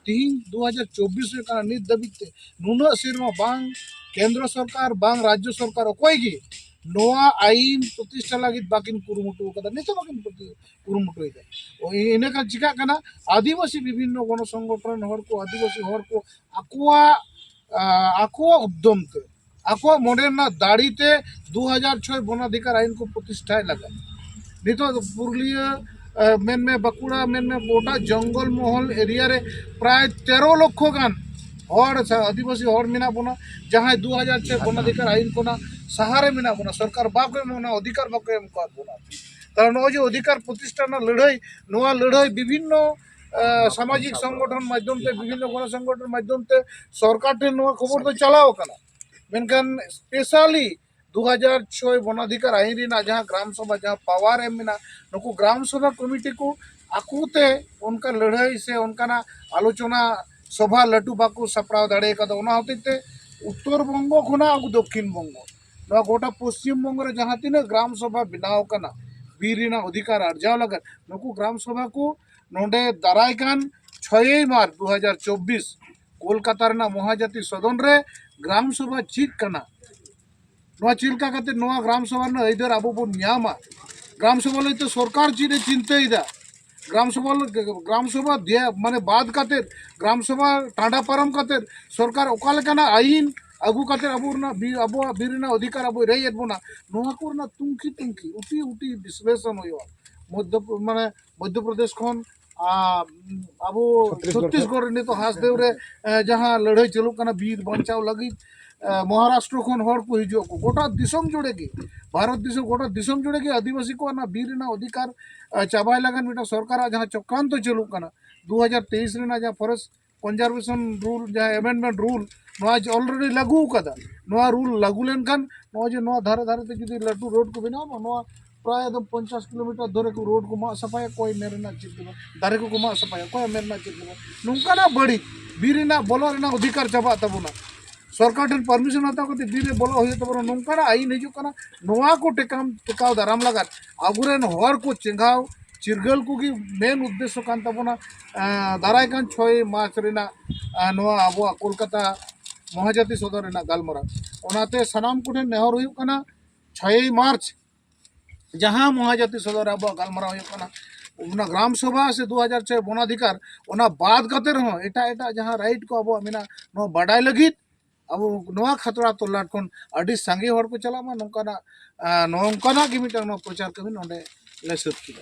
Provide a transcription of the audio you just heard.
तीन 2024 नित दबिते नुना सिरमा बांग केंद्र सरकार बांग राज्य सरकार अकोय गी नोआ आईन प्रतिष्ठा लगित बाकिन कुरुमुटु कदा नितो बाकिन कुरुमुटु इदे इने का चिका कना आदिवासी विभिन्न गण संगठन हर को आदिवासी हर को आकुआ आकुआ उद्यम ते आकुआ मॉडर्न दाड़ीते 2006 वनाधिकार आईन को प्रतिष्ठा लगा नितो पुरुलिया मेन में बाकुड़ा मेन में गोटा जंगल महल एरिया रे प्राय 13 लक्ष गान हर आदिवासी हर मेना बोना जहां 2006 वनाधिकार आईन को ना सहारे मेना बोना सरकार बाको मोना अधिकार बाको एम को बोना कारण ओ जो अधिकार प्रतिष्ठान लड़ाई नोआ लड़ाई विभिन्न सामाजिक संगठन माध्यम से विभिन्न गण संगठन माध्यम से सरकार टे नोआ खबर तो चलाओ कना मेनकान स्पेशली 2006 वनाधिकार आईन रिना जहां ग्राम सभा जहां पावर एम मेना नुकु ग्राम सभा कमिटी को आकुते उनका लड़ाई से उनका आलोचना सभा लटू बाकू सपड़ा दाड़े का होते उत्तर बंग खुना दक्षिण बंग गोटा पश्चिम बंग रे जहां तीन ग्राम सभा बनाव कना बीर अधिकार अर्जाव लगा नुकु ग्राम सभा को नोडे दारायकान 6 मार्च 2024 कोलकाता रे महाजाति सदन रे ग्राम सभा चीज कना चिल्का करते ग्राम सभा इधर अब बन नामा ग्राम सभा तो सरकार चीज चिंता ग्राम सभा दिया माने बाद काते ग्राम सभा टाँडा पारम काते सरकार ओकालेकाना आईन अगू काते अब बीरना अधिकार अब रेयत बोना नोआ को ना तुंखी तुंखी उटी उटी विश्लेषण होयो माने मध्य प्रदेश खन अब छत्तीसगढ़ ने तो हासदेव रे जहां लड़ाई चलू कना बीर बचाव लगी महाराष्ट्र खन हर को हिजो को गोटा दिसम जोड़ेगी भारत देश गोटा दिसम जोड़ेगी आदिवासी को ना बीर ना अधिकार चाबाय लगन बेटा सरकार जहां चक्रांत चलू कना 2023 रे ना जहां फॉरेस्ट कंजर्वेशन रूल जहां अमेंडमेंट रूल नोआ ऑलरेडी लागू कदा नोआ रूल लागू लेन खान नोआ जे नोआ धारे धारे ते जुदी लटू रोड को बनाओ नोआ प्राय एकदम 50 किलोमीटर धरे को रोड को मा सफाया कोई मेरे ना चित दारे को मा सफाया कोई मेरे ना चित नुका ना बड़ी बीर ना बोलो ना अधिकार चाबा तबना सरकार ठन परमिशन हता को बीरे बोलो हो तो नौका आईन हजना नोआ को टेकाव दाराम लगा आगुरेन हर को चेंगाव चिरगल को मेन उद्देश्य कान तबना दाराय कान 6 मार्च रेना नोआ अब कोलकाता महाजाति सदन रेना गालमरा ओनाते सनाम को नेहर हुई कना 6 मार्च जहां महाजाति सदन अब गालमरा हुई कना उना ग्राम सभा से 2006 वनाधिकार ओना बाद कते रहो एटा एटा जहां राइट को अब मेना नो बडाय लगित अब नोआ खतरा तोलाट खन अडी सांगे हर को चला मा नोंकाना कि मिटा नो प्रचार कमी नोंडे ले सत किदा।